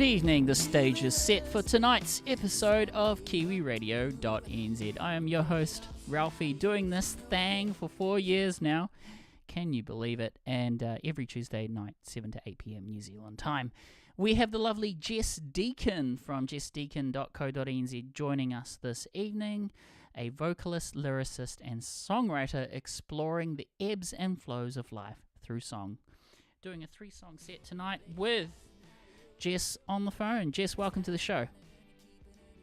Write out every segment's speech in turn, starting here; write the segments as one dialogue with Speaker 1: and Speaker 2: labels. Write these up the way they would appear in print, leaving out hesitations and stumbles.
Speaker 1: Good evening, the stage is set for tonight's episode of Kiwiradio.nz. I am your host, Ralphie, doing this thing for 4 years now. Can you believe it? And every Tuesday night, 7 to 8 p.m. New Zealand time. We have the lovely Jess Deacon from jessdeacon.co.nz joining us this evening, a vocalist, lyricist, and songwriter exploring the ebbs and flows of life through song. Doing a 3-song set tonight with Jess on the phone. Jess, welcome to the show.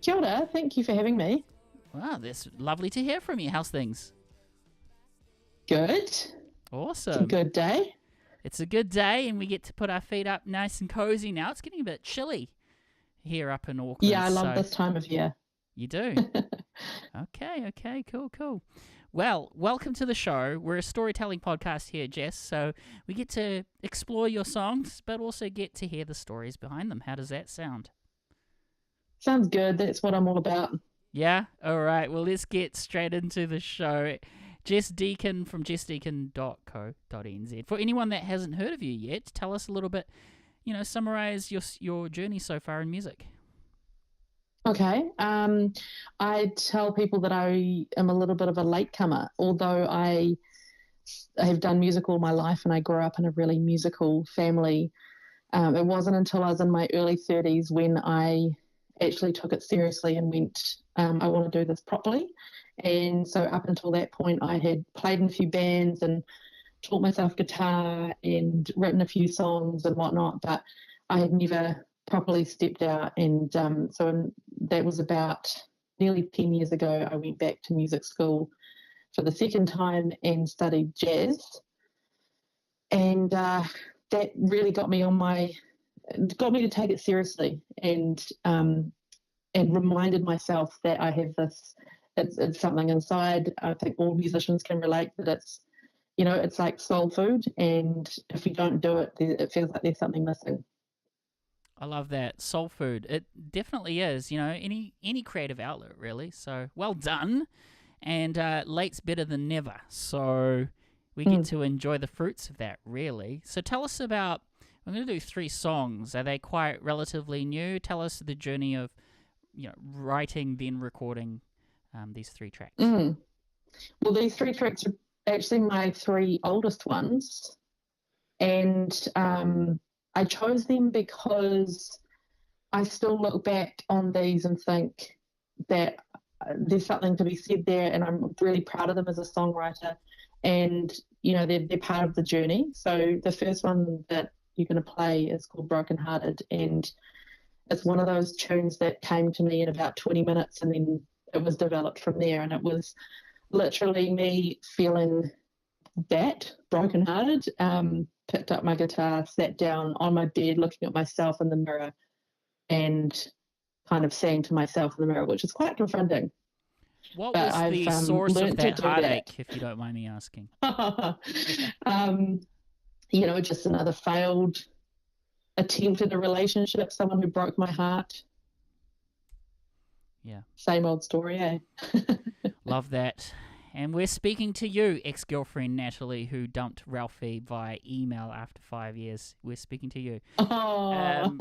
Speaker 2: Kia ora, thank you for having me.
Speaker 1: Wow, that's lovely to hear from you. How's things?
Speaker 2: Good.
Speaker 1: Awesome.
Speaker 2: It's a good day.
Speaker 1: It's a good day, and we get to put our feet up nice and cozy now. It's getting a bit chilly here up in Auckland.
Speaker 2: Yeah, I love this time of year.
Speaker 1: You do? Okay, cool. Well, welcome to the show. We're a storytelling podcast here, Jess, so we get to explore your songs, but also get to hear the stories behind them. How does that sound?
Speaker 2: Sounds good. That's what I'm all about.
Speaker 1: Yeah? All right. Well, let's get straight into the show. Jess Deacon from jessdeacon.co.nz. For anyone that hasn't heard of you yet, tell us a little bit, summarize your journey so far in music.
Speaker 2: Okay. I tell people that I am a little bit of a latecomer, although I have done music all my life and I grew up in a really musical family. It wasn't until I was in my early 30s when I actually took it seriously and went, I want to do this properly. And so up until that point, I had played in a few bands and taught myself guitar and written a few songs and whatnot, but I had never properly stepped out. And so that was about nearly 10 years ago. I went back to music school for the second time and studied jazz. And that really got me to take it seriously and reminded myself that I have this, it's something inside. I think all musicians can relate that it's like soul food, and if you don't do it, it feels like there's something missing.
Speaker 1: I love that. Soul food. It definitely is, any creative outlet, really. So, well done. And late's better than never. So, we get to enjoy the fruits of that, really. So, tell us about, I'm going to do 3 songs. Are they quite relatively new? Tell us the journey of, writing, then recording these 3 tracks.
Speaker 2: Well, these 3 tracks are actually my 3 oldest ones. And I chose them because I still look back on these and think that there's something to be said there, and I'm really proud of them as a songwriter, and they're part of the journey. So the first one that you're going to play is called Broken Hearted, and it's one of those tunes that came to me in about 20 minutes, and then it was developed from there, and it was literally me feeling that brokenhearted. Picked up my guitar, sat down on my bed, looking at myself in the mirror, and kind of saying to myself in the mirror, which is quite confronting.
Speaker 1: What was the source of that heartache, if you don't mind me asking?
Speaker 2: Just another failed attempt at a relationship, someone who broke my heart.
Speaker 1: Yeah.
Speaker 2: Same old story, eh?
Speaker 1: Love that. And we're speaking to you, ex-girlfriend Natalie, who dumped Ralphie via email after 5 years. We're speaking to you.
Speaker 2: Oh.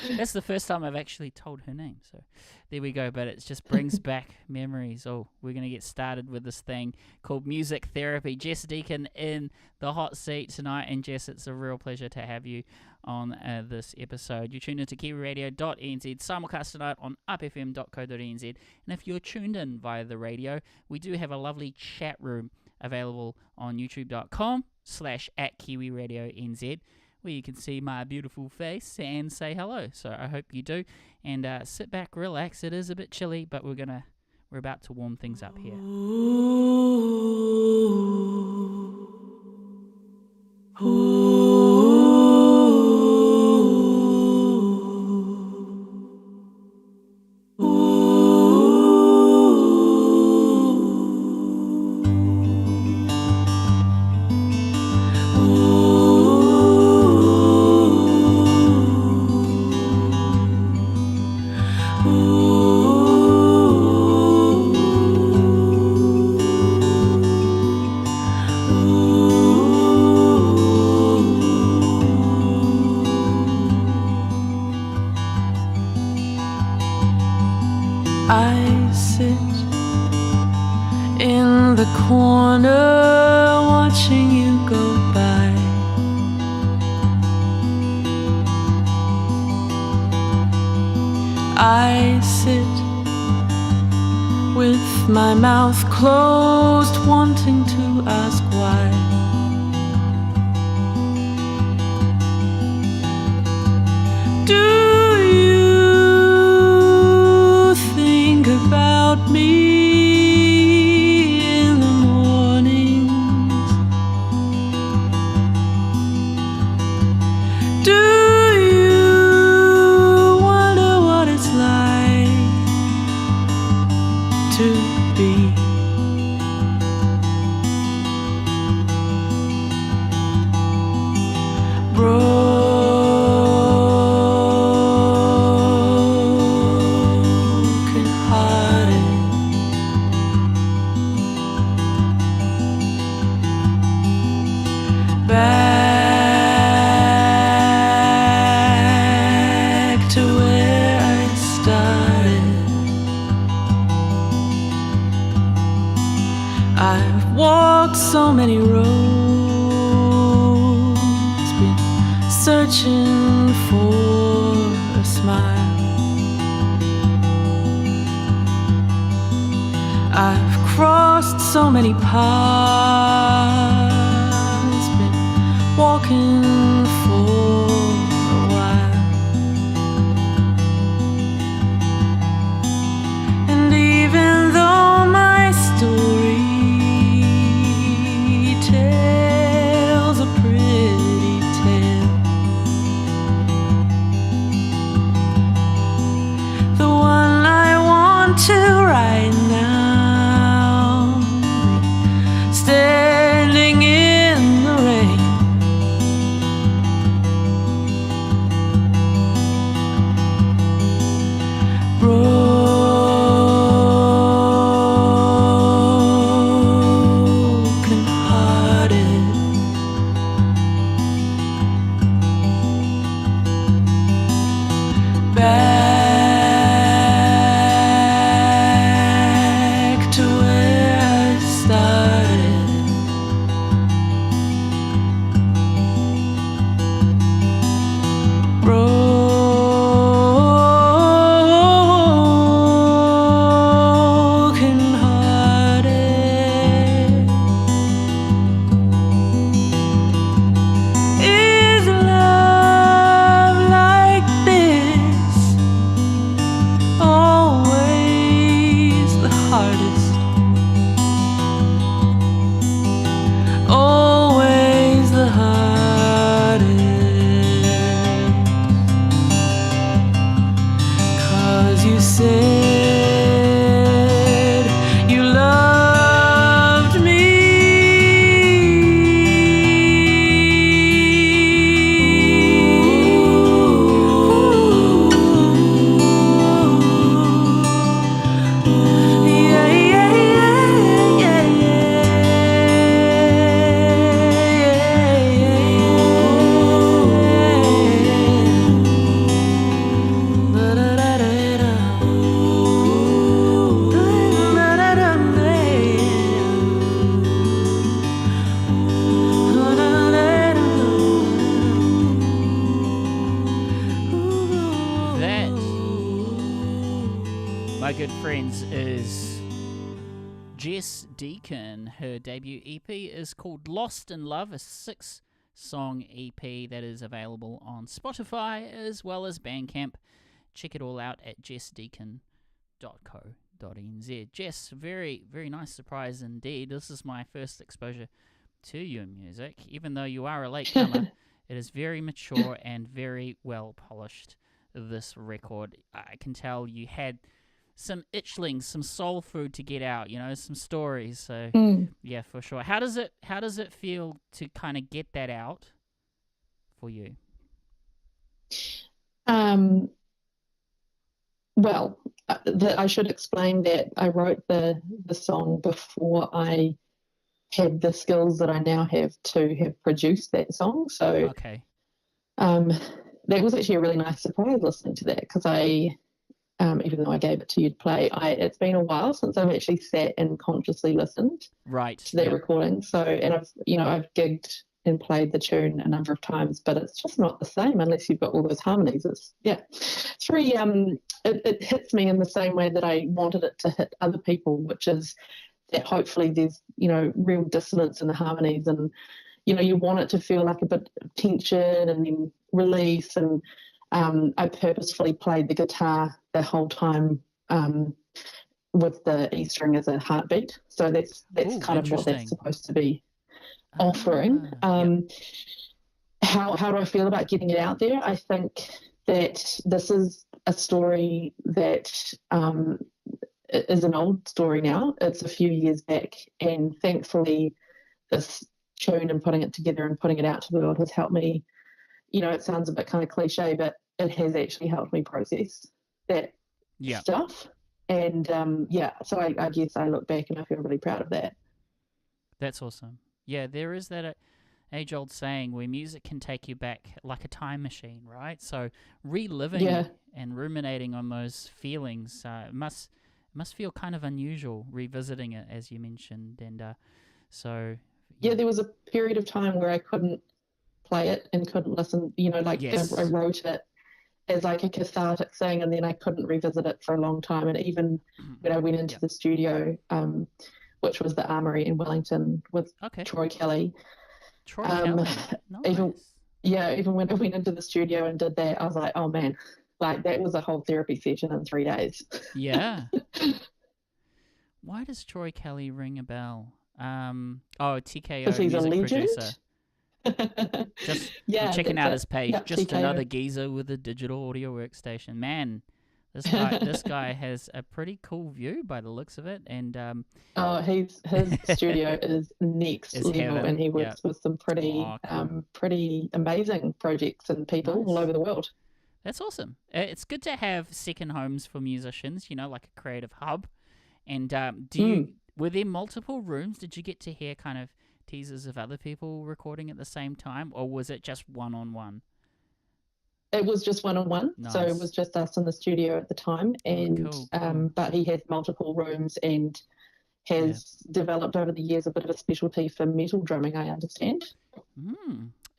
Speaker 1: That's the first time I've actually told her name. So there we go. But it just brings back memories. Oh, we're going to get started with this thing called Music Therapy. Jess Deacon in the hot seat tonight. And Jess, it's a real pleasure to have you on this episode. You're tuned into Kiwiradio.nz, simulcast tonight on upfm.co.nz. And if you're tuned in via the radio, we do have a lovely chat room available on youtube.com/@KiwiRadioNZ, where you can see my beautiful face and say hello. So I hope you do. And sit back, relax. It is a bit chilly, but we're about to warm things up here.
Speaker 3: corner watching you go by. I sit with my mouth closed, wanting to ask why. Do you think about me in the mornings? Do you wonder what it's like to be broken hearted? Back to where I started. I've walked so many roads, been searching for a smile. I've crossed so many paths, been walking for a while. And even though my story tells a pretty tale, the one I want to write now, standing in the rain, broken hearted. Back to where I started. Broken hearted. Is love like this? Always the hardest. Always the hardest. 'Cause you said you loved me. Yeah, yeah, yeah, yeah,
Speaker 1: That, my good friends, is Jess Deacon. Her debut EP is called Lost in Love, a 6-song EP that is available on Spotify as well as Bandcamp. Check it all out at jessdeacon.co.nz. Jess, very, very nice surprise indeed. This is my first exposure to your music. Even though you are a latecomer, it is very mature and very well polished, this record. I can tell you had some itchlings, some soul food to get out, some stories. So yeah, for sure. How does it feel to kind of get that out for you?
Speaker 2: Well, I should explain that I wrote the song before I had the skills that I now have to have produced that song. So
Speaker 1: okay.
Speaker 2: that was actually a really nice surprise listening to that, because I even though I gave it to you to play. It's been a while since I've actually sat and consciously listened to that recording. So, and I've gigged and played the tune a number of times, but it's just not the same unless you've got all those harmonies. It's very it hits me in the same way that I wanted it to hit other people, which is that hopefully there's real dissonance in the harmonies, and you want it to feel like a bit of tension and then release. And I purposefully played the guitar the whole time with the E string as a heartbeat. So that's kind of what that's supposed to be offering. How do I feel about getting it out there? I think that this is a story that is an old story now. It's a few years back, and thankfully this tune and putting it together and putting it out to the world has helped me. It sounds a bit kind of cliche, but it has actually helped me process that stuff. And so I guess I look back and I feel really proud of that.
Speaker 1: That's awesome. Yeah, there is that age-old saying where music can take you back like a time machine, right? So reliving and ruminating on those feelings must feel kind of unusual, revisiting it, as you mentioned. And there was a period of time where I couldn't play it and couldn't listen. I wrote it as like a cathartic thing, and then I couldn't revisit it for a long time. And even when I went into the studio, which was the Armoury in Wellington with Troy Kelly. Kelly. Nice.
Speaker 2: Even when I went into the studio and did that, I was like, oh man, like that was a whole therapy session in 3 days.
Speaker 1: Yeah. Why does Troy Kelly ring a bell? TKO
Speaker 2: he's
Speaker 1: music
Speaker 2: a legend.
Speaker 1: Producer. I'm checking out his page. Just TKO. Another geezer with a digital audio workstation. Man, this guy has a pretty cool view by the looks of it. And
Speaker 2: his studio is next level, and he works with some pretty amazing projects and people all over the world.
Speaker 1: That's awesome. It's good to have second homes for musicians, like a creative hub. And were there multiple rooms? Did you get to hear kind of teasers of other people recording at the same time, or was it just one-on-one?
Speaker 2: It was just one-on-one.
Speaker 1: Nice.
Speaker 2: So it was just us in the studio at the time, and
Speaker 1: cool.
Speaker 2: But he has multiple rooms and has developed over the years a bit of a specialty for metal drumming, I understand.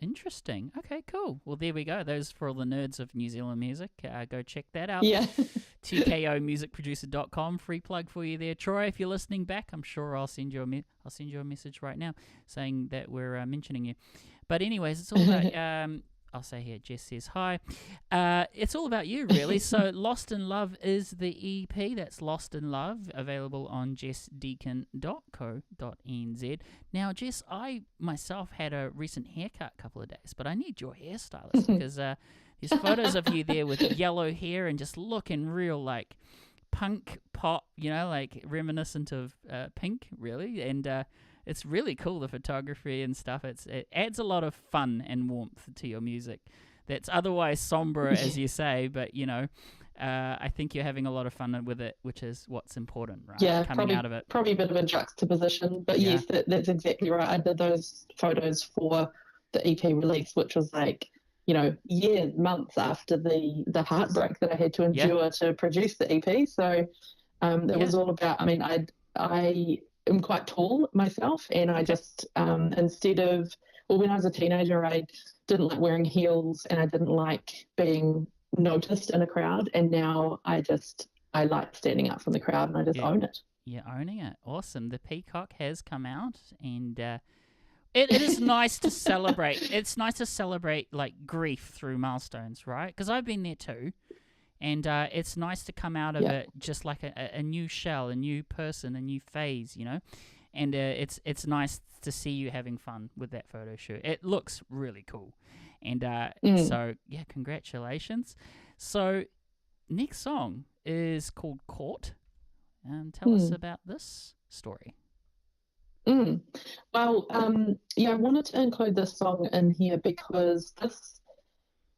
Speaker 1: Interesting. Okay, cool. Well, there we go. Those for all the nerds of New Zealand music. Go check that out.
Speaker 2: Yeah.
Speaker 1: TKOmusicproducer.com. Free plug for you there, Troy. If you're listening back, I'm sure I'll send you a message right now saying that we're mentioning you. But anyways, it's all about. I'll say here, Jess says hi. It's all about you, really. So Lost in Love is the EP. That's Lost in Love, available on jessdeacon.co.nz. Now, Jess, I myself had a recent haircut a couple of days, but I need your hairstylist because there's photos of you there with yellow hair and just looking real like punk pop, like reminiscent of Pink, really. And it's really cool, the photography and stuff. It adds a lot of fun and warmth to your music that's otherwise somber, as you say, but, I think you're having a lot of fun with it, which is what's important, right?
Speaker 2: Yeah,
Speaker 1: out of it.
Speaker 2: Probably a bit of a juxtaposition, but yes, that's exactly right. I did those photos for the EP release, which was like, years, months after the heartbreak that I had to endure to produce the EP. So it was all about, I am quite tall myself, and I just instead of when I was a teenager, I didn't like wearing heels and I didn't like being noticed in a crowd, and now I like standing up from the crowd and I just own it.
Speaker 1: You're owning it. Awesome. The Peacock has come out, and it is nice to celebrate. It's nice to celebrate like grief through milestones, right? Because I've been there too. And it's nice to come out of it just like a new shell, a new person, a new phase, And it's nice to see you having fun with that photo shoot. It looks really cool. And so, congratulations. So next song is called Caught. Tell us about this story.
Speaker 2: Well, I wanted to include this song in here because this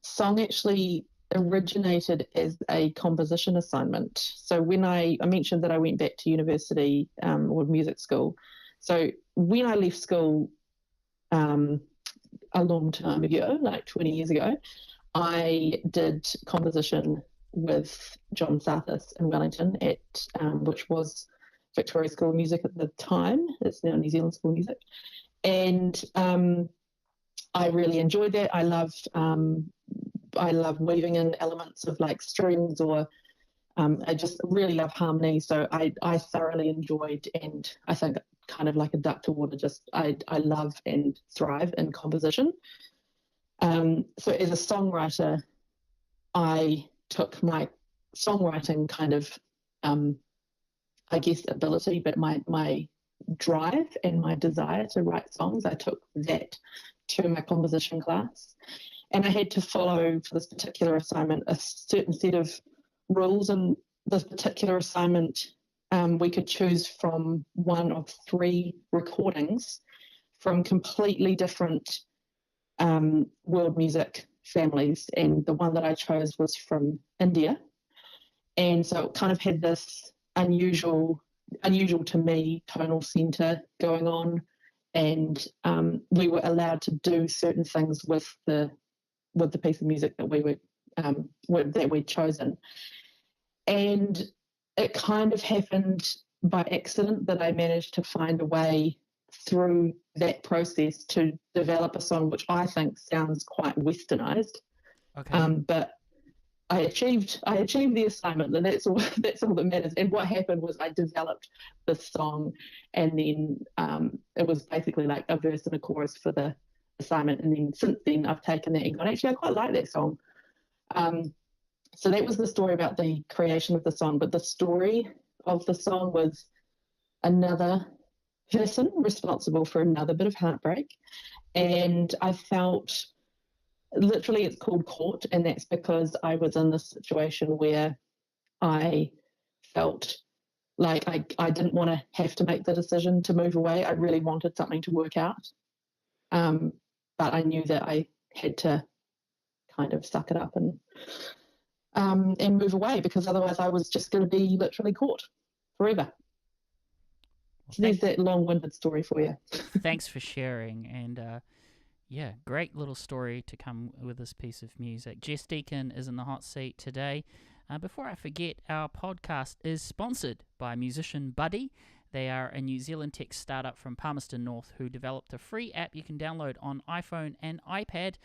Speaker 2: song actually originated as a composition assignment. So when I mentioned that I went back to university or music school. So when I left school a long time ago, like 20 years ago, I did composition with John Sarthis in Wellington at which was Victoria School of Music at the time. It's now New Zealand School of Music, and I really enjoyed that. I love weaving in elements of like strings, or I just really love harmony. So I thoroughly enjoyed, and I think kind of like a duck to water, just I love and thrive in composition. So as a songwriter, I took my songwriting kind of, I guess, ability, but my drive and my desire to write songs, I took that to my composition class. And I had to follow, for this particular assignment, a certain set of rules. And this particular assignment, we could choose from one of 3 recordings from completely different world music families. And the one that I chose was from India. And so it kind of had this unusual to me tonal centre going on. And we were allowed to do certain things with the piece of music that we'd chosen. And it kind of happened by accident that I managed to find a way through that process to develop a song which I think sounds quite westernized.
Speaker 1: Okay.
Speaker 2: But I achieved the assignment, and that's all that matters. And what happened was I developed this song, and then it was basically like a verse and a chorus for the assignment. And then since then I've taken that and gone, actually I quite like that song. So that was the story about the creation of the song. But the story of the song was another person responsible for another bit of heartbreak. And I felt, literally it's called Caught, and that's because I was in this situation where I felt like I didn't want to have to make the decision to move away. I really wanted something to work out. But I knew that I had to kind of suck it up and move away, because otherwise I was just going to be literally caught forever. So there's that long-winded story for you.
Speaker 1: Thanks for sharing, and yeah, great little story to come with this piece of music. Jess Deacon is in the hot seat today. Before I forget, our podcast is sponsored by musician Buddy. They are a New Zealand tech startup from Palmerston North who developed a free app you can download on iPhone and iPad.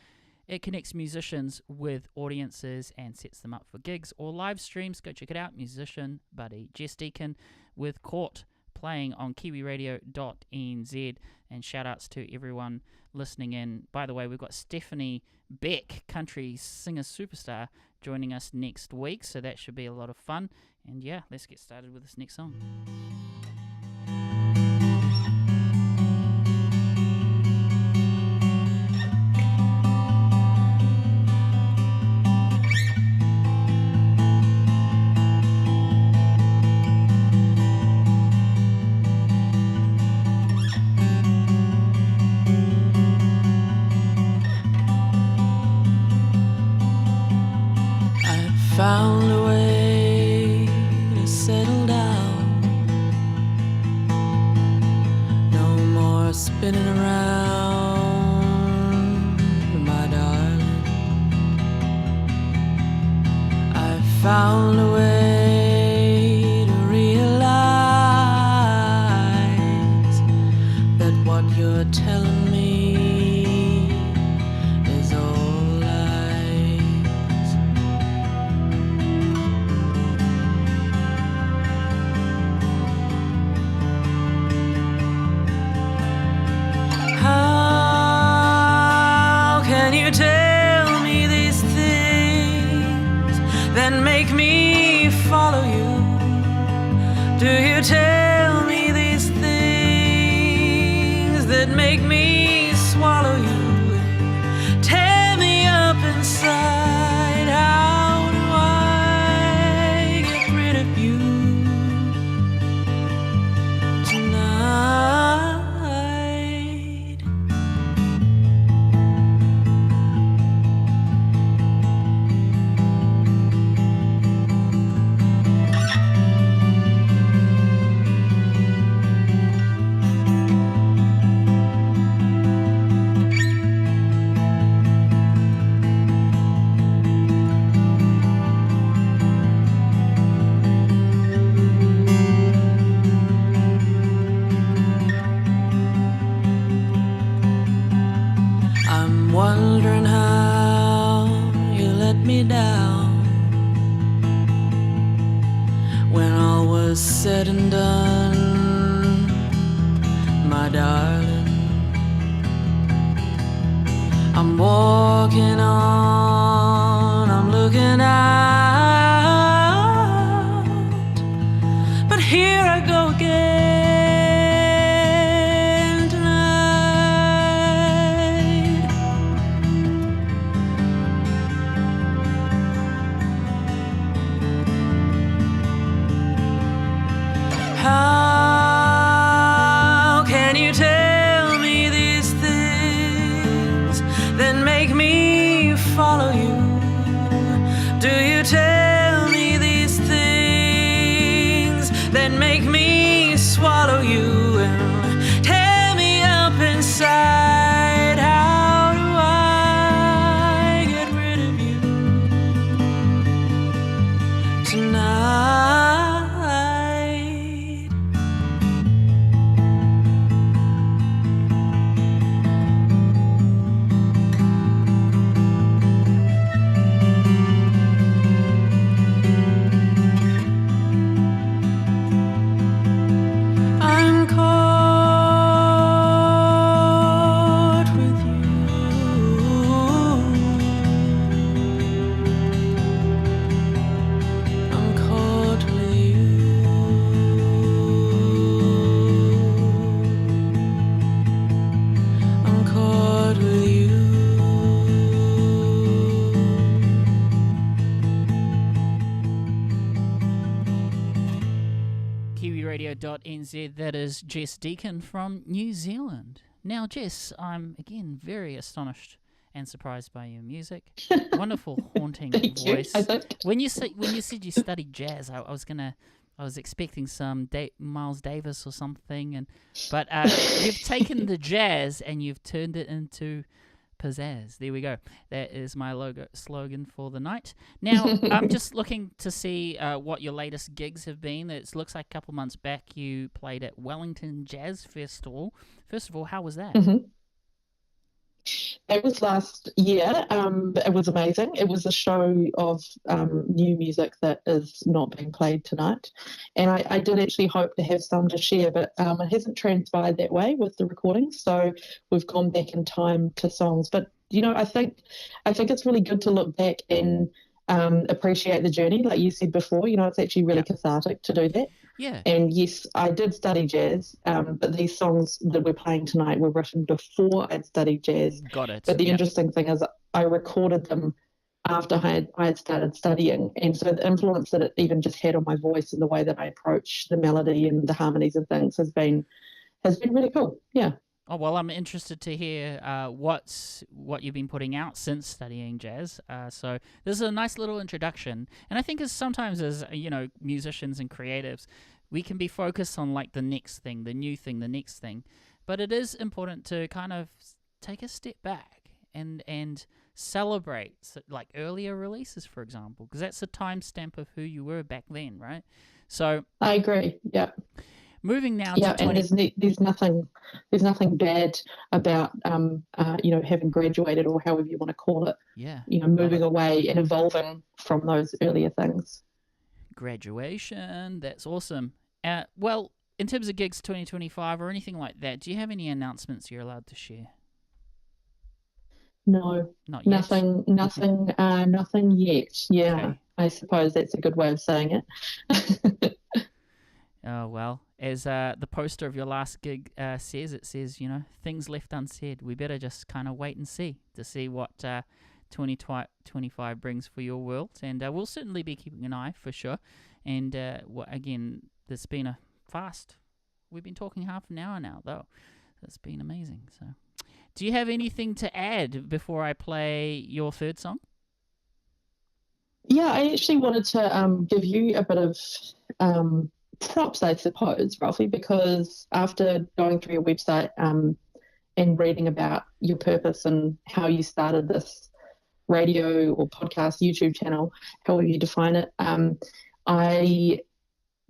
Speaker 1: It connects musicians with audiences and sets them up for gigs or live streams. Go check it out, musician Buddy. Jess Deacon with Caught, playing on Kiwiradio.nz, and shout outs to everyone listening in. By the way, we've got Stephanie Beck, country singer superstar, joining us next week, so that should be a lot of fun. And yeah, let's get started with this next song.
Speaker 3: Found a way to settle down. No more spinning around, my darling. I found a way to realize that what you're telling me is all tell me these things that make me follow you? Do you tell me these things that make me swallow you? Tear me up inside. How do I get rid of you tonight? said and done, my darling, I'm walking on, I'm looking out, but here I go again tonight. How can you tell me these things, then make me follow you? Do you tell me these things, then make me swallow you and tear me up inside? How do I get rid of you tonight? I'm caught with you. I'm caught with you. I'm caught with you.
Speaker 1: Kiwiradio.nz, that is Jess Deacon from New Zealand. Now, Jess, I'm again very astonished and surprised by your music. Wonderful, haunting
Speaker 2: Thank you.
Speaker 1: voice.
Speaker 2: I think.
Speaker 1: When you said you studied jazz, I was expecting some Miles Davis or something, but you've taken the jazz and you've turned it into pizzazz. There we go. That is my slogan for the night. Now, I'm just looking to see what your latest gigs have been. It looks like a couple months back you played at Wellington Jazz Festival. First of all, how was that?
Speaker 2: Mhm. It was last year. It was amazing. It was a show of new music that is not being played tonight. And I did actually hope to have some to share, but it hasn't transpired that way with the recordings. So we've gone back in time to songs. But, I think it's really good to look back and appreciate the journey. Like you said before, it's actually really cathartic to do that.
Speaker 1: Yeah.
Speaker 2: And yes, I did study jazz, but these songs that we're playing tonight were written before I'd studied jazz.
Speaker 1: Got it.
Speaker 2: But the interesting thing is I recorded them after I had started studying. And so the influence that it even just had on my voice and the way that I approach the melody and the harmonies and things has been really cool. Yeah.
Speaker 1: Oh, well, I'm interested to hear what you've been putting out since studying jazz. So this is a nice little introduction. And I think sometimes as, musicians and creatives, we can be focused on like the next thing, the new thing, the next thing. But it is important to kind of take a step back and celebrate like earlier releases, for example, because that's a timestamp of who you were back then, right? So
Speaker 2: I agree. Yeah.
Speaker 1: Moving now
Speaker 2: Yeah,
Speaker 1: to
Speaker 2: and there's nothing bad about having graduated or however you want to call it.
Speaker 1: Yeah.
Speaker 2: Moving away and evolving from those earlier things.
Speaker 1: Graduation, that's awesome. Well, in terms of gigs 2025 or anything like that, do you have any announcements you're allowed to share?
Speaker 2: No,
Speaker 1: not yet.
Speaker 2: Nothing yet. Yeah,
Speaker 1: Okay.
Speaker 2: I suppose that's a good way of saying it.
Speaker 1: Oh, well, as the poster of your last gig says, it says, things left unsaid. We better just kind of wait and see what 2025 brings for your world. And we'll certainly be keeping an eye for sure. And again, there's been we've been talking half an hour now, though. It's been amazing. So, do you have anything to add before I play your third song?
Speaker 2: Yeah, I actually wanted to give you a bit of props, I suppose, Ralphie, because after going through your website and reading about your purpose and how you started this radio or podcast, YouTube channel, however you define it, I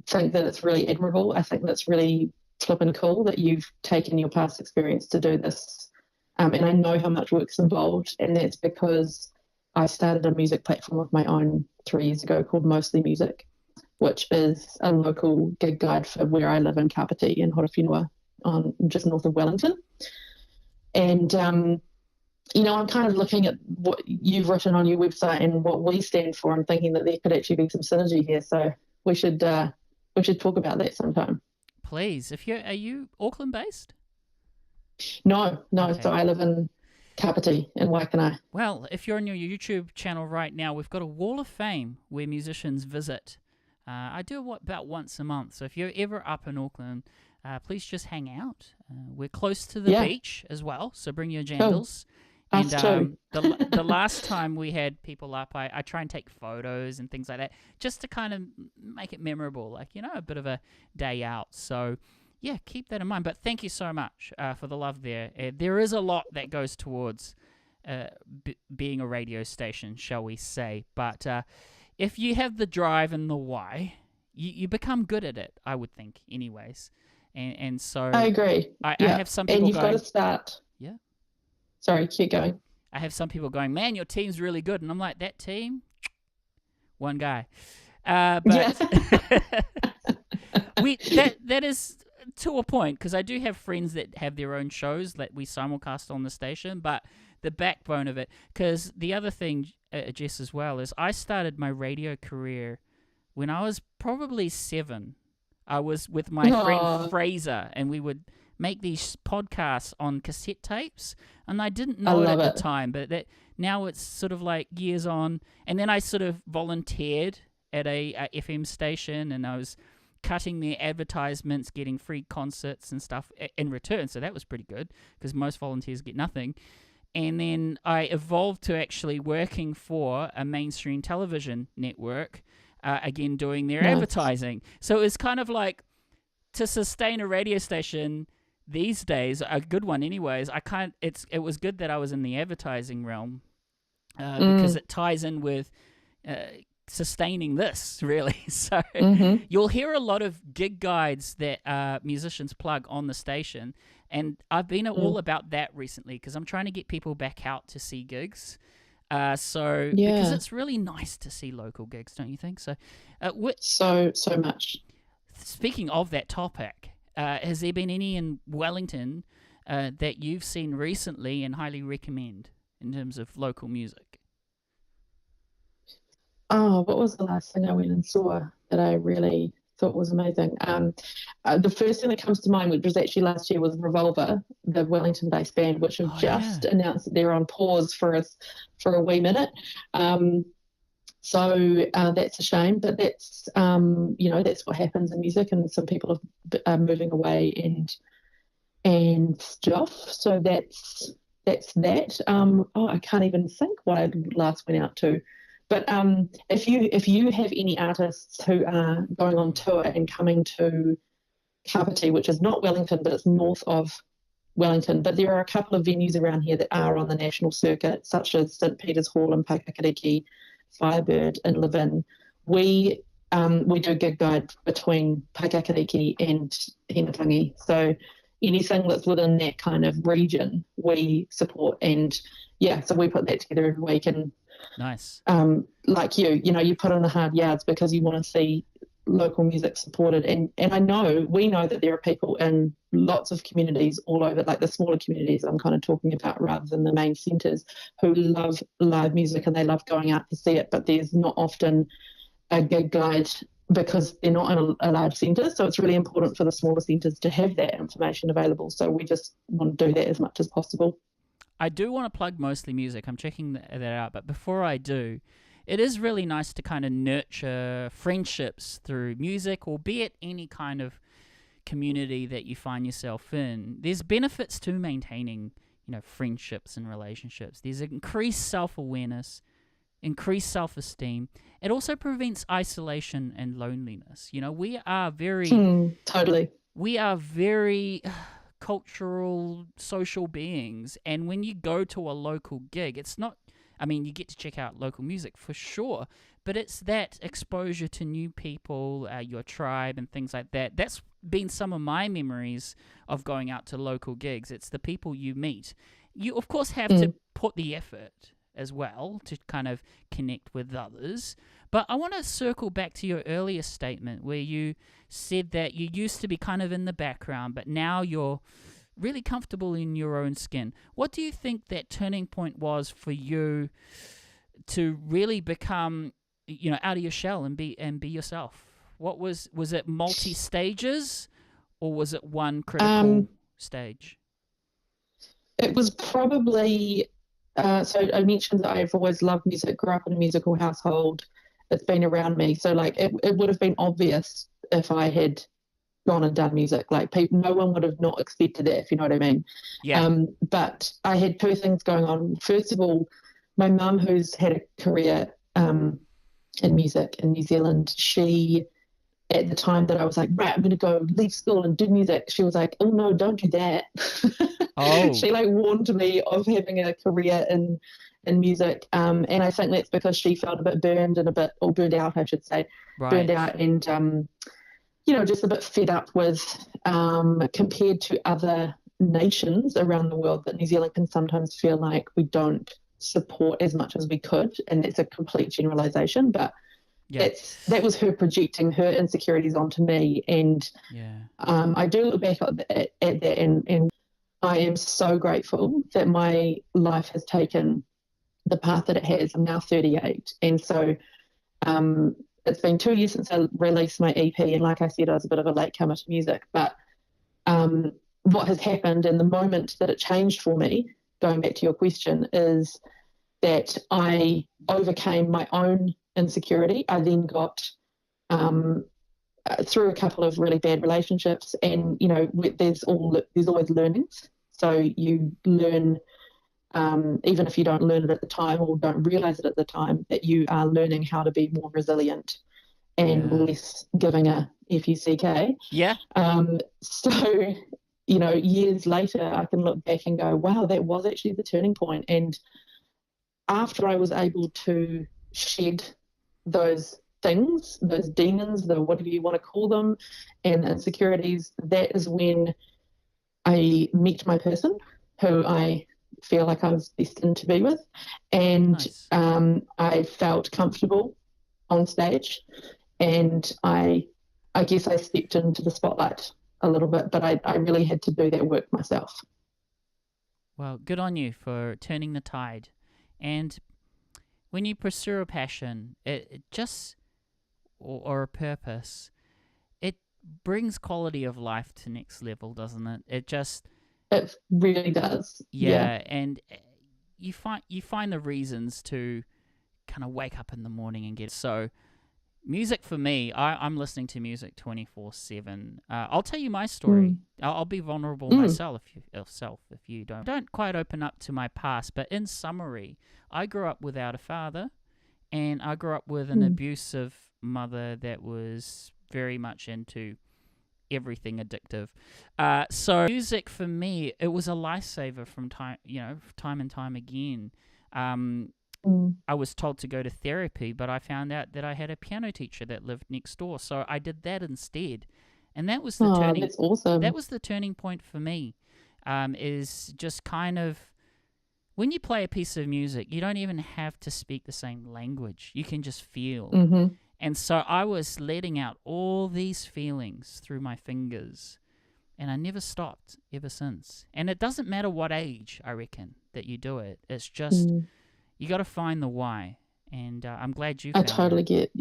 Speaker 2: think that it's really admirable. I think that's really flippin' cool that you've taken your past experience to do this. And I know how much work's involved, and that's because I started a music platform of my own 3 years ago called Mostly Music. which is a local gig guide for where I live in Kapiti in Horowhenua, just north of Wellington. And, I'm kind of looking at what you've written on your website and what we stand for and thinking that there could actually be some synergy here. So we should talk about that sometime.
Speaker 1: Please. Are you Auckland based?
Speaker 2: No.
Speaker 1: Okay.
Speaker 2: So I live in Kapiti in Waikanae.
Speaker 1: Well, if you're on your YouTube channel right now, we've got a wall of fame where musicians visit. I do about once a month. So if you're ever up in Auckland, please just hang out. We're close to the beach as well, so bring your jandals.
Speaker 2: Cool. And
Speaker 1: the last time we had people up, I try and take photos and things like that, just to kind of make it memorable, like, a bit of a day out. So, yeah, keep that in mind. But thank you so much for the love there. There is a lot that goes towards being a radio station, shall we say. But if you have the drive and the why, you become good at it, I would think, anyways. And so
Speaker 2: I agree.
Speaker 1: I have some people
Speaker 2: and you've got to start.
Speaker 1: Yeah.
Speaker 2: Sorry, keep going.
Speaker 1: I have some people going, man, your team's really good. And I'm like, that team? One guy. But that is to a point, because I do have friends that have their own shows that we simulcast on the station, but the backbone of it, because the other thing, Jess, as well, is I started my radio career when I was probably 7. I was with my friend Fraser, and we would make these podcasts on cassette tapes, and I didn't know it at the time, but that now it's sort of like years on. And then I sort of volunteered at a FM station, and I was cutting their advertisements, getting free concerts and stuff in return. So that was pretty good, because most volunteers get nothing. And then I evolved to actually working for a mainstream television network, again doing their advertising. So it was kind of like, to sustain a radio station these days, a good one anyways, it was good that I was in the advertising realm, because it ties in with sustaining this, really. So you'll hear a lot of gig guides that musicians plug on the station, and I've been all about that recently, because I'm trying to get people back out to see gigs. Because it's really nice to see local gigs, don't you think? So,
Speaker 2: so much.
Speaker 1: Speaking of that topic, has there been any in Wellington that you've seen recently and highly recommend in terms of local music?
Speaker 2: Oh, what was the last thing I went and saw that I really thought was amazing? The first thing that comes to mind, which was actually last year, was Revolver, the Wellington-based band, which have just announced that they're on pause for a wee minute. So that's a shame, but that's that's what happens in music, and some people are moving away and stuff. So that's that. I can't even think what I last went out to. But if you have any artists who are going on tour and coming to Kapiti, which is not Wellington, but it's north of Wellington, but there are a couple of venues around here that are on the national circuit, such as St Peter's Hall in Paikakariki, Firebird in Levin. We do gig guide between Paikakariki and Hinatangi, so anything that's within that kind of region we support, and so we put that together every week. And
Speaker 1: nice.
Speaker 2: Like you put in the hard yards because you want to see local music supported, and we know that there are people in lots of communities all over, like the smaller communities I'm kind of talking about rather than the main centres, who love live music and they love going out to see it, but there's not often a gig guide because they're not in a large centre. So it's really important for the smaller centres to have that information available. So we just want to do that as much as possible.
Speaker 1: I do want to plug Mostly Music. I'm checking that out, but before I do, it is really nice to kind of nurture friendships through music, or be it any kind of community that you find yourself in. There's benefits to maintaining, friendships and relationships. There's increased self-awareness, increased self-esteem. It also prevents isolation and loneliness. We are very...
Speaker 2: totally.
Speaker 1: We are very... cultural, social beings, and when you go to a local gig, it's not, you get to check out local music for sure, but it's that exposure to new people, your tribe and things like that. That's been some of my memories of going out to local gigs. It's the people you meet. You of course have to put the effort. as well to kind of connect with others. But I want to circle back to your earlier statement where you said that you used to be kind of in the background, but now you're really comfortable in your own skin. What do you think that turning point was for you to really become, out of your shell and be yourself? What was it multi-stages, or was it one critical stage?
Speaker 2: It was probably, so I mentioned that I've always loved music, grew up in a musical household. It's been around me. So like it would have been obvious if I had gone and done music. Like no one would have not expected that, if you know what I mean.
Speaker 1: Yeah.
Speaker 2: But I had two things going on. First of all, my mum, who's had a career in music in New Zealand, she, at the time that I was like, right, I'm going to go leave school and do music, she was like, oh no, don't do that.
Speaker 1: Oh.
Speaker 2: She like warned me of having a career in music, and I think that's because she felt a bit burned out, I should say,
Speaker 1: Right.
Speaker 2: burned out, and just a bit fed up with, compared to other nations around the world, that New Zealand can sometimes feel like we don't support as much as we could, and that's a complete generalization, but
Speaker 1: Yeah.
Speaker 2: that was her projecting her insecurities onto me, and I do look back at that, and I am so grateful that my life has taken the path that it has. I'm now 38, and so it's been 2 years since I released my EP, and like I said, I was a bit of a latecomer to music, but what has happened in the moment that it changed for me, going back to your question, is that I overcame my own insecurity. I then got through a couple of really bad relationships, and there's always learnings. So you learn, even if you don't learn it at the time or don't realize it at the time, that you are learning how to be more resilient and less giving a F-U-C-K.
Speaker 1: Yeah.
Speaker 2: So years later, I can look back and go, wow, that was actually the turning point. And after I was able to shed those things, those demons, the whatever you want to call them, and insecurities, that is when I met my person who I feel like I was destined to be with, and
Speaker 1: Nice.
Speaker 2: I felt comfortable on stage, and I guess I stepped into the spotlight a little bit, but I really had to do that work myself.
Speaker 1: Well, good on you for turning the tide. And when you pursue a passion, it just, or a purpose, it brings quality of life to next level, doesn't it?
Speaker 2: It really does.
Speaker 1: Yeah. And you find the reasons to kind of wake up in the morning and get so. Music for me, I'm listening to music 24/7. I'll tell you my story. I'll be vulnerable myself if you don't quite open up to my past. But in summary, I grew up without a father, and I grew up with an abusive mother that was very much into everything addictive. So music for me, it was a lifesaver from time and time again. I was told to go to therapy, but I found out that I had a piano teacher that lived next door, so I did that instead, and that was the turning.
Speaker 2: That's awesome.
Speaker 1: That was the turning point for me. Is just kind of when you play a piece of music, you don't even have to speak the same language; you can just feel. And so I was letting out all these feelings through my fingers, and I never stopped ever since. And it doesn't matter what age, I reckon, that you do it. It's just you got to find the why, and I'm glad you found
Speaker 2: I totally get,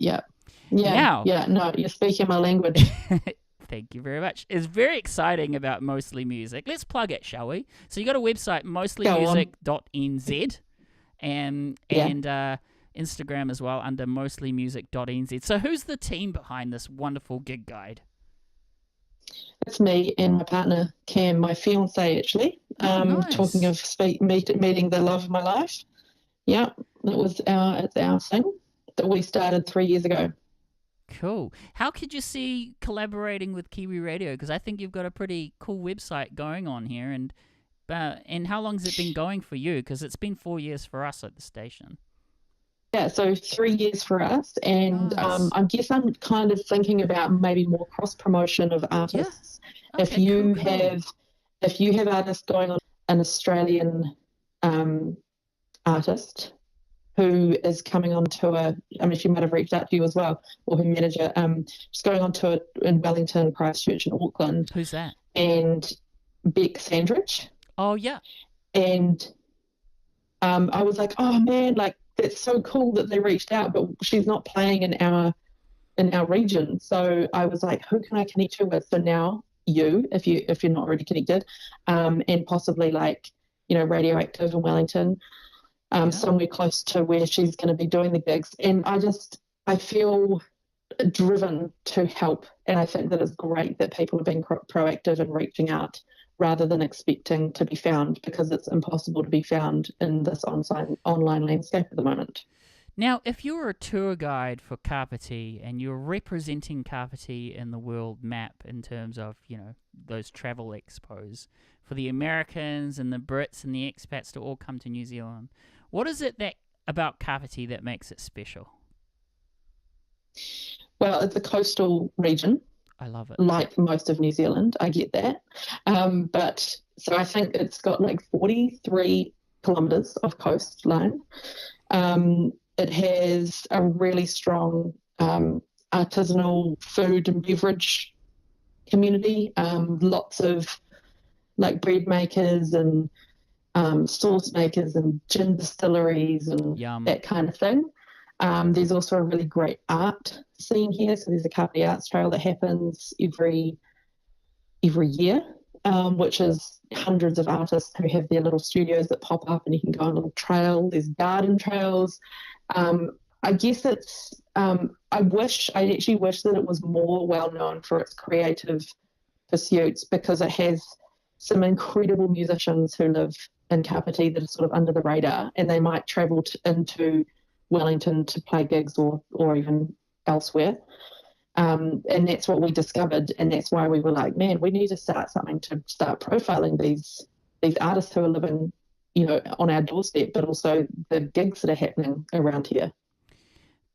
Speaker 1: Now,
Speaker 2: no, you're speaking my language.
Speaker 1: Thank you very much. It's very exciting about Mostly Music. Let's plug it, shall we? So you got a website, mostlymusic.nz, and Instagram as well under mostlymusic.nz. So who's the team behind this wonderful gig guide?
Speaker 2: It's me and my partner, Cam, my fiance, actually.
Speaker 1: Nice.
Speaker 2: Talking of meeting the love of my life. Yeah, it's our thing that we started 3 years ago.
Speaker 1: Cool. How could you see collaborating with Kiwi Radio? Because I think you've got a pretty cool website going on here. And how long has it been going for you? Because it's been 4 years for us at the station.
Speaker 2: Yeah, so 3 years for us, and
Speaker 1: Nice.
Speaker 2: I guess I'm kind of thinking about maybe more cross promotion of artists.
Speaker 1: Yeah.
Speaker 2: If
Speaker 1: Okay,
Speaker 2: you
Speaker 1: cool.
Speaker 2: have artists going on, an Australian artist who is coming on tour. I mean, she might have reached out to you as well, or her manager. She's going on tour in Wellington, Christchurch, and Auckland.
Speaker 1: Who's that?
Speaker 2: And Beck Sandridge.
Speaker 1: Oh, yeah.
Speaker 2: And I was like, oh man, like that's so cool that they reached out, but she's not playing in our region. So I was like, who can I connect her with? So now if you're not already connected, and possibly like, Radioactive in Wellington, somewhere close to where she's going to be doing the gigs. And I feel driven to help, and I think that it's great that people are being proactive and reaching out rather than expecting to be found, because it's impossible to be found in this online landscape at the moment.
Speaker 1: Now, if you were a tour guide for Kapiti and you're representing Kapiti in the world map in terms of, those travel expos for the Americans and the Brits and the expats to all come to New Zealand, what is it about Kapiti that makes it special?
Speaker 2: Well, it's a coastal region.
Speaker 1: I love it.
Speaker 2: Like most of New Zealand, I get that. But so I think it's got like 43 kilometres of coastline. It has a really strong artisanal food and beverage community, lots of like bread makers and sauce makers and gin distilleries and
Speaker 1: Yum.
Speaker 2: that kind of thing. There's also a really great art scene here. So there's a Kapiti Arts Trail that happens every year, which is hundreds of artists who have their little studios that pop up and you can go on a little trail. There's garden trails. I guess it's, I actually wish that it was more well known for its creative pursuits, because it has some incredible musicians who live in Kapiti that are sort of under the radar, and they might travel into Wellington to play gigs or even elsewhere. And that's what we discovered, and that's why we were like, man, we need to start something to start profiling these artists who are living, on our doorstep, but also the gigs that are happening around here.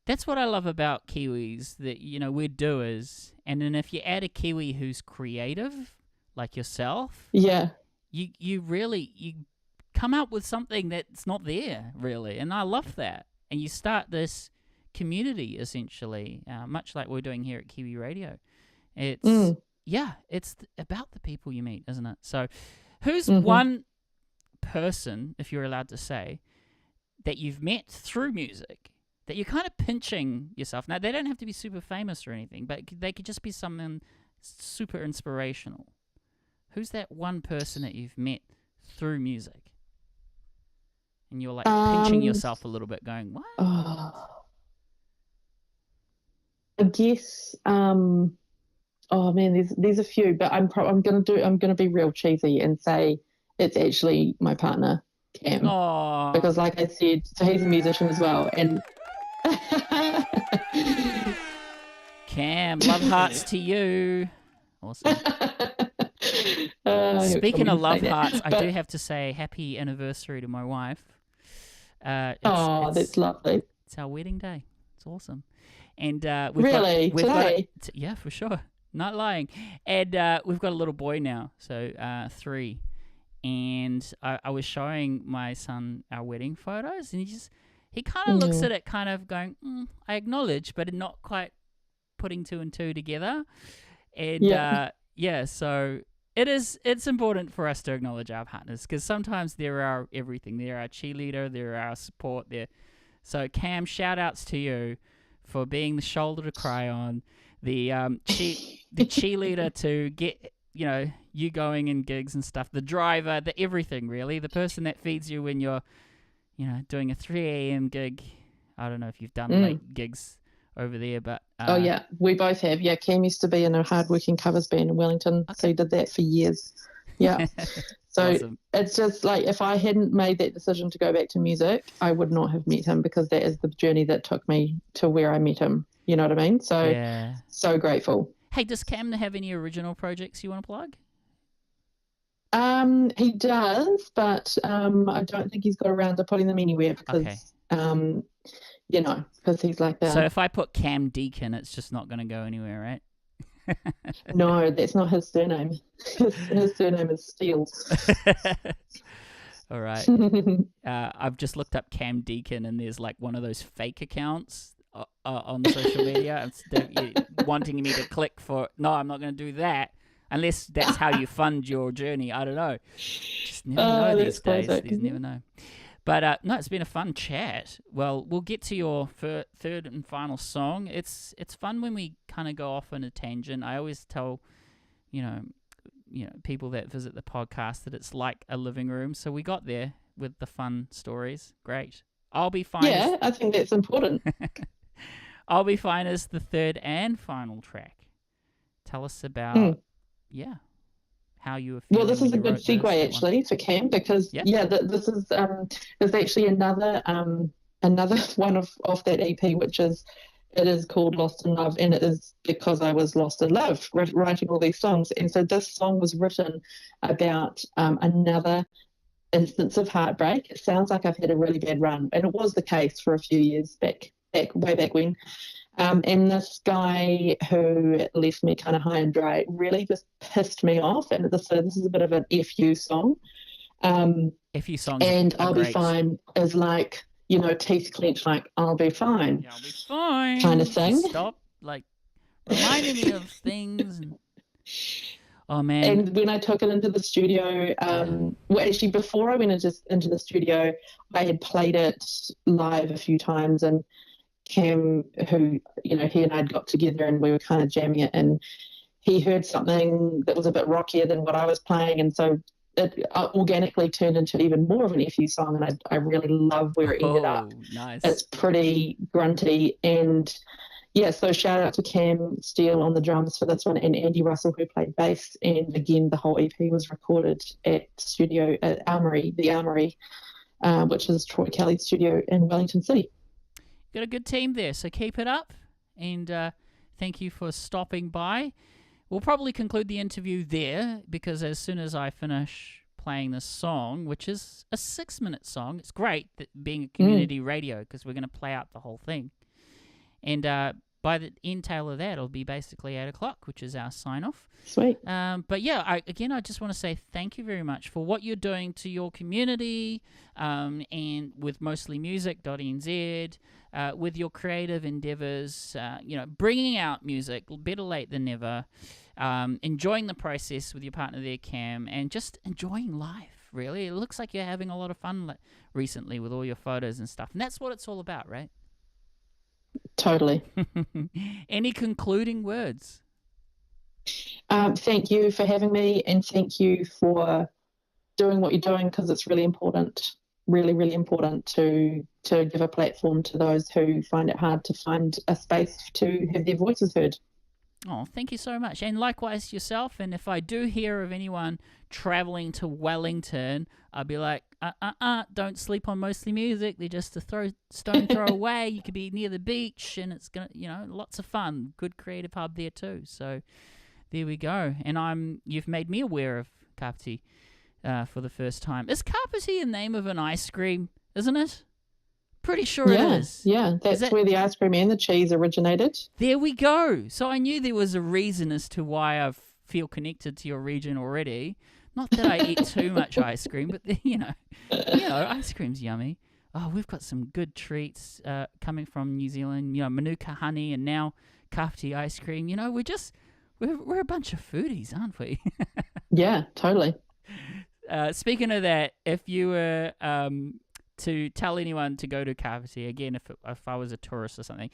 Speaker 1: That's what I love about Kiwis, that, we're doers, and then if you add a Kiwi who's creative, like yourself,
Speaker 2: yeah,
Speaker 1: you really come up with something that's not there, really, and I love that. And you start this community, essentially, much like we're doing here at Kiwi Radio. It's it's about the people you meet, isn't it? So who's one person, if you're allowed to say, that you've met through music, that you're kind of pinching yourself? Now, they don't have to be super famous or anything, but they could just be someone super inspirational. Who's that one person that you've met through music? And you're like pinching yourself a little bit, going, "What?"
Speaker 2: I guess. Oh man, there's a few, but I'm gonna be real cheesy and say it's actually my partner, Cam.
Speaker 1: Aww.
Speaker 2: Because, like I said, so he's a musician as well, and
Speaker 1: Cam, love hearts to you. Awesome. Speaking of love hearts, I do have to say happy anniversary to my wife.
Speaker 2: That's lovely.
Speaker 1: It's our wedding day. It's awesome. And
Speaker 2: we've today?
Speaker 1: Yeah, for sure. Not lying. And we've got a little boy now, so 3. And I was showing my son our wedding photos, and he kind of looks at it kind of going, I acknowledge, but not quite putting 2 and 2 together. And so it's important for us to acknowledge our partners, because sometimes they're our everything. They're our cheerleader, they're our support. So Cam, shout outs to you for being the shoulder to cry on, the cheerleader to get you going in gigs and stuff, the driver, the everything really, the person that feeds you when you're doing a 3 a.m. gig. I don't know if you've done late gigs over there, but
Speaker 2: we both have. Cam used to be in a hardworking covers band in Wellington, so he did that for years. So awesome. It's just like, if I hadn't made that decision to go back to music, I would not have met him, because that is the journey that took me to where I met him. You know what I mean? So so grateful.
Speaker 1: Hey, does Cam have any original projects you want to plug?
Speaker 2: He does, but I don't think he's got around to putting them anywhere, because because he's like that.
Speaker 1: So if I put Cam Deacon, it's just not going to go anywhere, right?
Speaker 2: No, that's not his surname. His surname is Steele.
Speaker 1: All right. I've just looked up Cam Deacon, and there's like one of those fake accounts on social media. Wanting me to click for. No, I'm not going to do that unless that's how you fund your journey. I don't know. Just never know these days. These never know. But no, it's been a fun chat. Well, we'll get to your third and final song. It's fun when we kind of go off on a tangent. I always tell, people that visit the podcast that it's like a living room. So we got there with the fun stories. Great. I'll Be Fine.
Speaker 2: Yeah, I think that's important.
Speaker 1: I'll Be Fine is the third and final track. Tell us about, how you were feeling.
Speaker 2: Well, this is a good segue actually for Cam because this is there's actually another one of that EP, which is called Lost in Love, and it is because I was lost in love writing all these songs. And so this song was written about another instance of heartbreak. It sounds like I've had a really bad run, and it was the case for a few years way back when. And this guy who left me kind of high and dry really just pissed me off. And so this is a bit of an FU song.
Speaker 1: FU song.
Speaker 2: And I'll Be Fine is like, teeth clenched, like, I'll be fine.
Speaker 1: Yeah, I'll be fine.
Speaker 2: Kind of thing.
Speaker 1: Stop, reminding me of things. Oh, man.
Speaker 2: And when I took it into the studio, actually, before I went into the studio, I had played it live a few times, and Cam, who, he and I got together and we were kind of jamming it, and he heard something that was a bit rockier than what I was playing, and so it organically turned into even more of an FU song, and I really love where it ended up.
Speaker 1: Nice.
Speaker 2: It's pretty grunty, and so shout out to Cam Steele on the drums for this one, and Andy Russell, who played bass, and again the whole EP was recorded at studio at the Armory, which is Troy Kelly's studio in Wellington City.
Speaker 1: Got a good team there, so keep it up, and thank you for stopping by. We'll probably conclude the interview there, because as soon as I finish playing this song, which is a 6-minute song, it's great that being a community radio, because we're going to play out the whole thing. And by the end tail of that, it'll be basically 8 o'clock, which is our sign-off.
Speaker 2: Sweet.
Speaker 1: But yeah, I just want to say thank you very much for what you're doing to your community, and with mostlymusic.nz, with your creative endeavors, bringing out music, better late than never, enjoying the process with your partner there, Cam, and just enjoying life, really. It looks like you're having a lot of fun recently with all your photos and stuff, and that's what it's all about, right?
Speaker 2: Totally.
Speaker 1: Any concluding words?
Speaker 2: Thank you for having me, and thank you for doing what you're doing, because it's really important, really, really important to give a platform to those who find it hard to find a space to have their voices heard.
Speaker 1: Oh, thank you so much. And likewise yourself. And if I do hear of anyone traveling to Wellington, I'll be like, don't sleep on Mostly Music. They're just a stone throw away. You could be near the beach, and it's going to, lots of fun. Good creative hub there too. So there we go. And you've made me aware of Kapiti for the first time. Is Kapiti the name of an ice cream, isn't it? Pretty sure it is.
Speaker 2: Yeah, that's where the ice cream and the cheese originated.
Speaker 1: There we go. So I knew there was a reason as to why I feel connected to your region already. Not that I eat too much ice cream, but ice cream's yummy. Oh, we've got some good treats coming from New Zealand. Manuka honey, and now Kapiti ice cream. We're a bunch of foodies, aren't we?
Speaker 2: Yeah, totally.
Speaker 1: Speaking of that, if you were to tell anyone to go to Kapiti, again, if I was a tourist or something,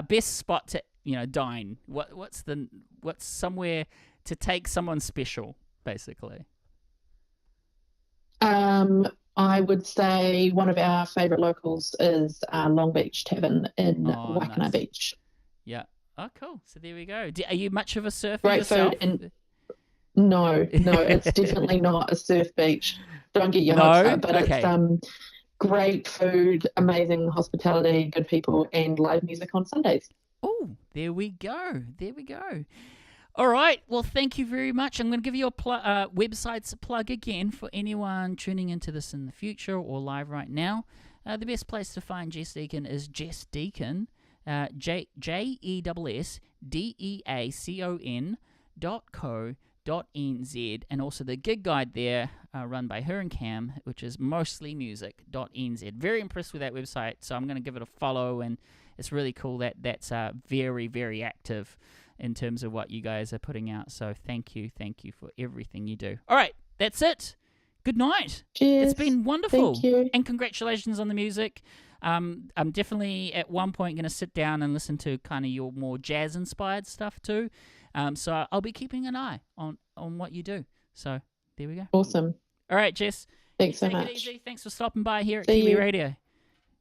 Speaker 1: best spot to dine. What's somewhere to take someone special, basically?
Speaker 2: I would say one of our favourite locals is Long Beach Tavern in Waikanae Beach.
Speaker 1: Yeah. Oh, cool. So there we go. Are you much of a surfer
Speaker 2: Great
Speaker 1: yourself?
Speaker 2: food and no, it's definitely not a surf beach. Don't get your hopes up, but it's great food, amazing hospitality, good people, and live music on Sundays.
Speaker 1: Oh, there we go. There we go. All right. Well, thank you very much. I'm going to give you a website's plug again for anyone tuning into this in the future or live right now. The best place to find Jess Deacon is Jess Deacon, JessDeacon.co.nz. Kiwiradio.nz, and also the gig guide there run by her and Cam, which is mostlymusic.nz. Very impressed with that website, so I'm going to give it a follow, and it's really cool that that's very, very active in terms of what you guys are putting out. So thank you for everything you do. All right, that's it. Good night.
Speaker 2: Cheers.
Speaker 1: It's been wonderful.
Speaker 2: Thank you.
Speaker 1: And congratulations on the music. I'm definitely at one point going to sit down and listen to kind of your more jazz-inspired stuff too. So I'll be keeping an eye on what you do. So there we go.
Speaker 2: Awesome.
Speaker 1: All right, Jess.
Speaker 2: Thanks so
Speaker 1: Take
Speaker 2: much.
Speaker 1: it easy. Thanks for stopping by here at
Speaker 2: See
Speaker 1: Kiwi
Speaker 2: you.
Speaker 1: Radio.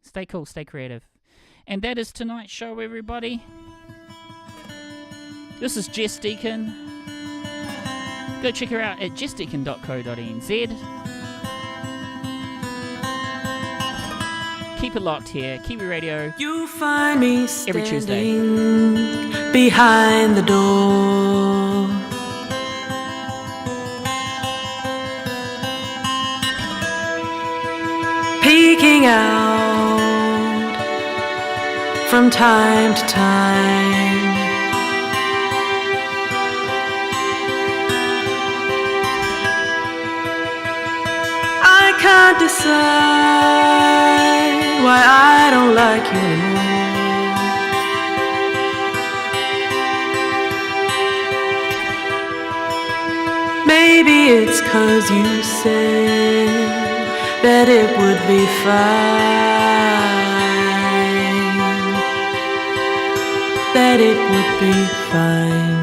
Speaker 1: Stay cool, stay creative. And that is tonight's show, everybody. This is Jess Deacon. Go check her out at jessdeacon.co.nz. Keep it locked here, Kiwi Radio.
Speaker 3: You find me
Speaker 1: Every Tuesday.
Speaker 3: standing behind the door, peeking out from time to time. I can't decide why I don't like you anymore. Maybe it's 'cause you said that it would be fine, that it would be fine.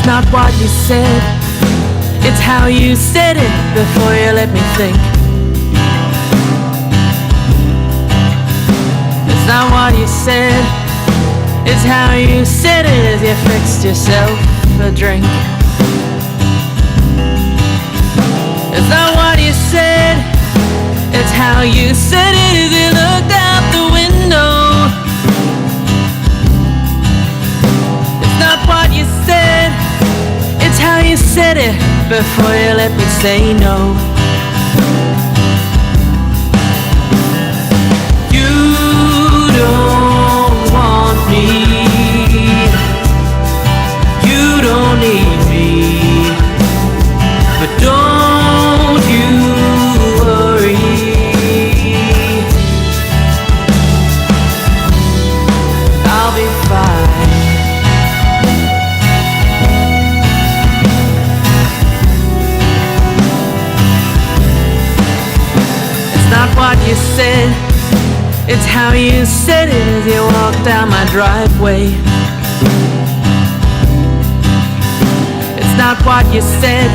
Speaker 3: Not what you said, it's how you said it before you let me think. It's not what you said, it's how you said it as you fixed yourself a drink. It's not what you said, it's how you said it as you looked out the window. It's not what you said, it's how you said it before you let me say no. You don't want me, you don't need me, but don't you worry, I'll be fine. Not what you said, it's how you said it as you walked down my driveway. It's not what you said,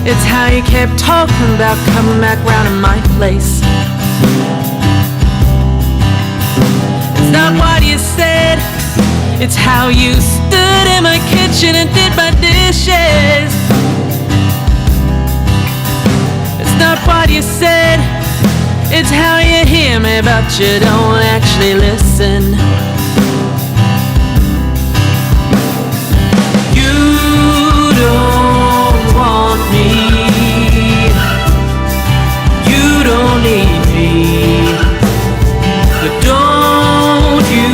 Speaker 3: it's how you kept talking about coming back round to my place. It's not what you said, it's how you stood in my kitchen and did my dishes. It's not what you said, it's how you hear me, but you don't actually listen. You don't want me, you don't need me, but don't you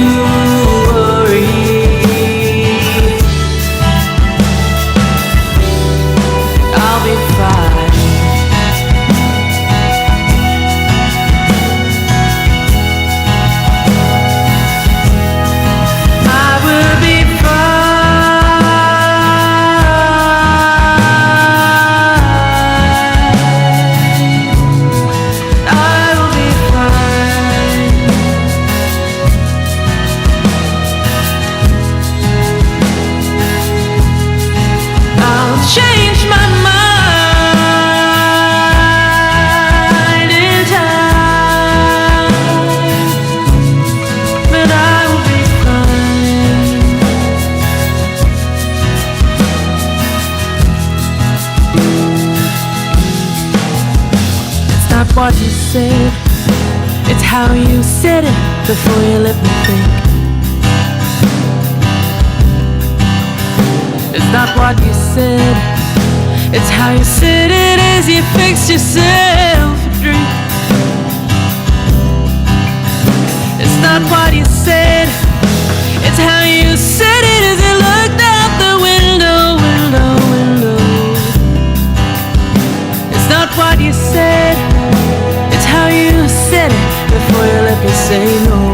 Speaker 3: worry, I'll be fine. what you said, it's how you said it before you let me think. It's not what you said, it's how you said it as you fixed yourself a drink. It's not what you said, it's how you said it as you looked out the window, window, window. It's not what you said, it's how you said it before you let me say no.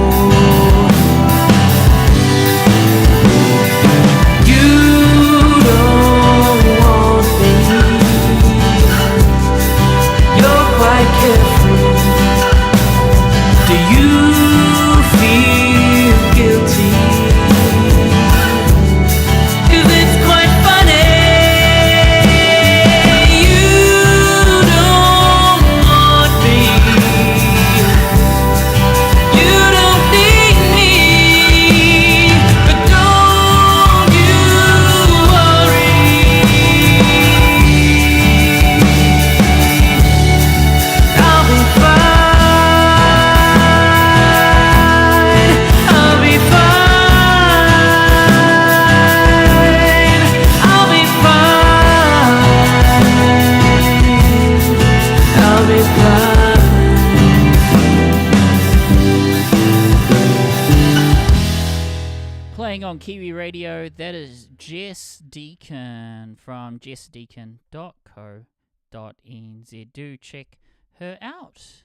Speaker 1: On Kiwi Radio, that is Jess Deacon from jessdeacon.co.nz. Do check her out.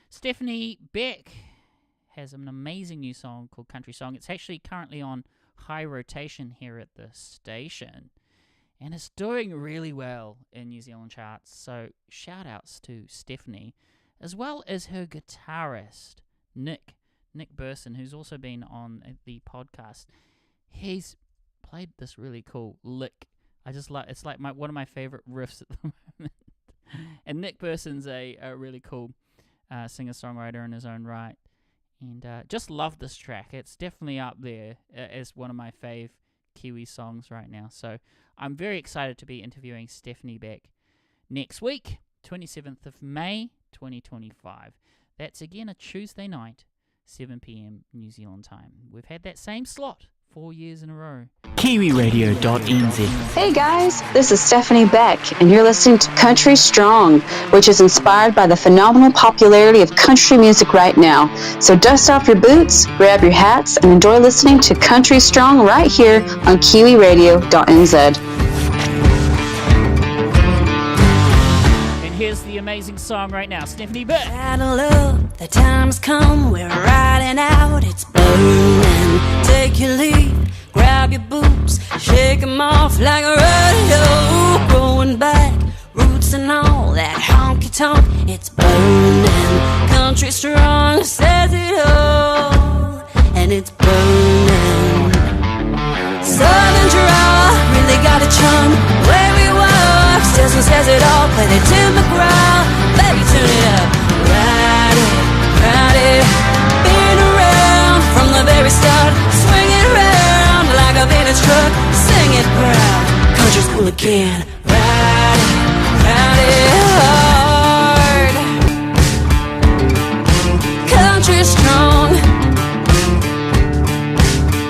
Speaker 1: Stephanie Beck has an amazing new song called Country Song. It's actually currently on high rotation here at the station, and it's doing really well in New Zealand charts. So shout outs to Stephanie, as well as her guitarist Nick Burson, who's also been on the podcast. He's played this really cool lick. I just like, it's like one of my favorite riffs at the moment. And Nick Burson's a really cool singer-songwriter in his own right. And just love this track. It's definitely up there as one of my fave Kiwi songs right now. So I'm very excited to be interviewing Stephanie Beck next week, 27th of May, 2025. That's again a Tuesday night, 7 p.m. New Zealand time. We've had that same slot 4 years in a row.
Speaker 4: Kiwiradio.nz.
Speaker 5: Hey guys, this is Stephanie Beck, and you're listening to Country Strong, which is inspired by the phenomenal popularity of country music right now. So dust off your boots, grab your hats, and enjoy listening to Country Strong right here on Kiwiradio.nz.
Speaker 1: And here's the amazing song right now, Stephanie Beck.
Speaker 3: Saddle up, the time's come, we're riding out, it's burning. Take your leave, grab your boots, shake 'em off like a rodeo. Growing back, roots and all, that honky-tonk, it's burning. Country Strong says it all, and it's burning. Southern draw, really got a chum, where we walk, Stilson says it all, play the Tim McGraw, baby turn it up, ride it, been around from the very start, swing it around like a vintage truck, sing it proud, country's cool again, ride it hard, country strong,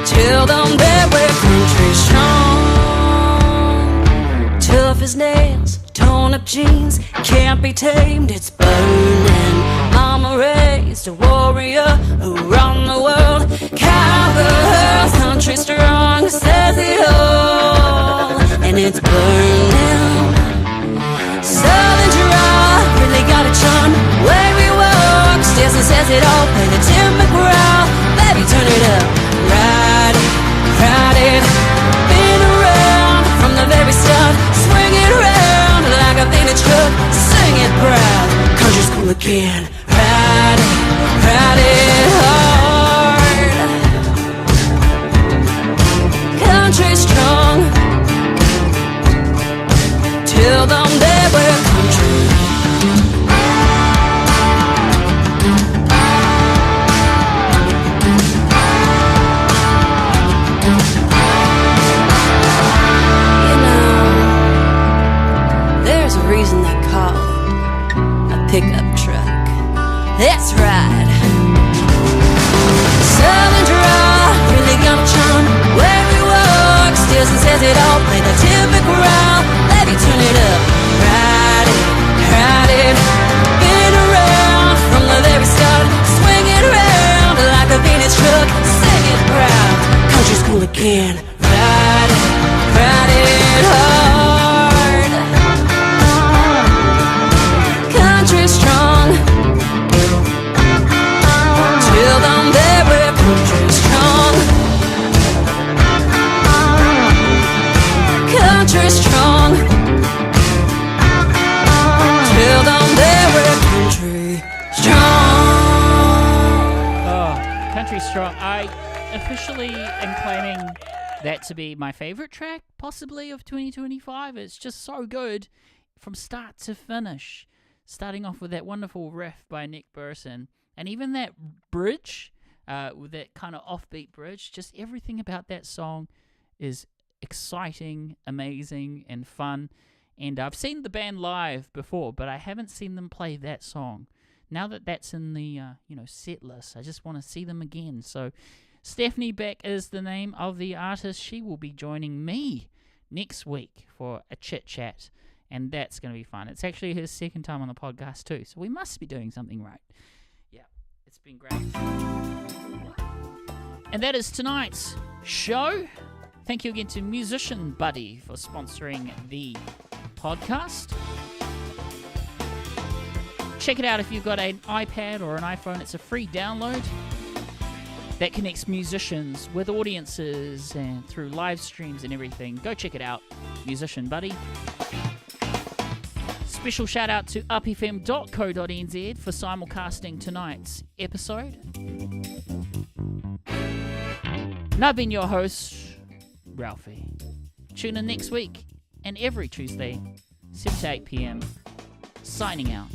Speaker 3: till them dead we're country strong, tough as nails, torn up jeans, can't be tamed, it's burning, mama raised a warrior around the world, cowgirl, country strong, says it all, and it's burning, southern draw, really got a charm, where we walk, Stilson says it all, play the Tim McGraw, baby turn it up, ride it, been around from the very start, swing it around like a vintage truck, sing it proud, country's cool again, ride it hard, country strong, till them dead we're country. Reason they call a pickup truck That's right. Southern drawl, really got a charm. Where we walk, steals and says it all. Play the typical round, let me turn it up. Ride it, spin around from the very start. Swing it around like a Venus truck. Sing it proud, country school again. Ride it hard. Country strong. Till down there we're country strong. Country strong. Till down there we're country strong.
Speaker 1: Oh, Country Strong. I officially am claiming that to be my favorite track, possibly, of 2025. It's just so good from start to finish. Starting off with that wonderful riff by Nick Burson, and even that bridge, with that kind of offbeat bridge, just everything about that song is exciting, amazing, and fun. And I've seen the band live before, but I haven't seen them play that song. Now that that's in the set list, I just want to see them again. So Stephanie Beck is the name of the artist. She will be joining me next week for a chit chat, and that's going to be fun. It's actually her second time on the podcast too, so we must be doing something right. Yeah, it's been great. And that is tonight's show. Thank you again to Musician Buddy for sponsoring the podcast. Check it out if you've got an iPad or an iPhone. It's a free download that connects musicians with audiences and through live streams and everything. Go check it out, Musician Buddy. Special shout out to upfm.co.nz for simulcasting tonight's episode. And I've been your host, Ralphie. Tune in next week and every Tuesday, 7 to 8 p.m. Signing out.